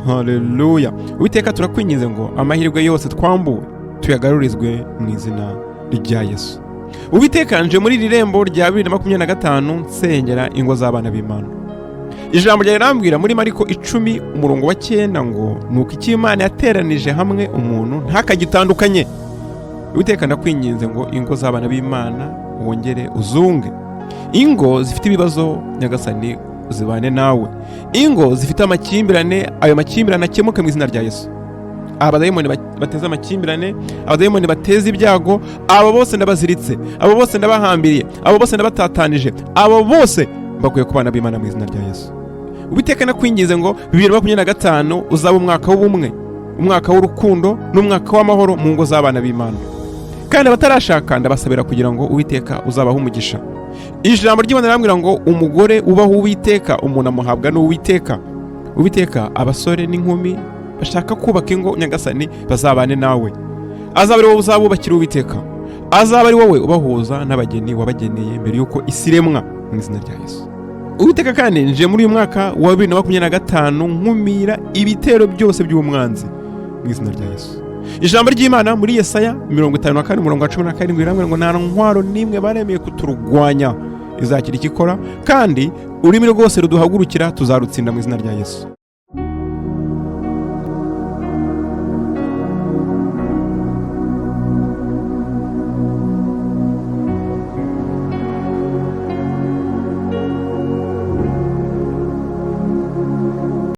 Haleluya. Uwiteka turakwinginze ngo amahirwe yose twambuwe tuyagarurizwe mu izina rya Yesu. Uwiteka nje muri iri rembo rya 2025 nsengera ingo z'abana b'Imana. Ijambo rya rirambwira muri Mariko 10:9 ngo nuko iki Imana yateranije hamwe umuntu ntakagitandukanye. Uwiteka ndakwinginze ngo ingo z'abana b'Imana wongere uzunge. Ingo zifite ibibazo nyagasani zibane nawe. Ingo zifite amakimbirane, ayo makimbirane akemuke mu izina rya Yesu. Abadayimoni bateza amakimbirane, abadayimoni bateza ibyago, abo bose ndabaziritse, abo bose ndabahambiriye, abo bose ndabatatanije, abo bose bakwiye kubana b'Imana mu izina rya Yesu. Ubiteka nakwingize ngo 2025 uzaba umwaka w'ubumwe, umwaka w'urukundo n'umwaka w'amahoro mu ngo z'abana b'Imana. Kandi abatarashaka ndabasabira kugira ngo Uwiteka uzabaho umugisha. Ijambo ry'Imana rirambwira ngo umugore ubaho Uwiteka umuntu amuhabwa n'Uwiteka. Uwiteka abasore n'inkumi bashaka kubaka ingo nyagasani bazabane nawe. Azaba ari wowe uzabubakira Uwiteka. Azaba ari wowe ubahuza n'abageni wabageneye mbere yuko isiremwa mu izina rya Yesu. Uwiteka kandi nje muri uyu mwaka wa 2025 nkumira ibitero byose by'umwanzi mu izina rya Yesu. Ijambo ry'Imana muri Yesaya 54:17 rirambwira ngo nta ntwaro nimwe baremeye kuturwanya izakira ikikora kandi ururimi rwose ruduhagurukira tuzarutsinda mu izina rya Yesu.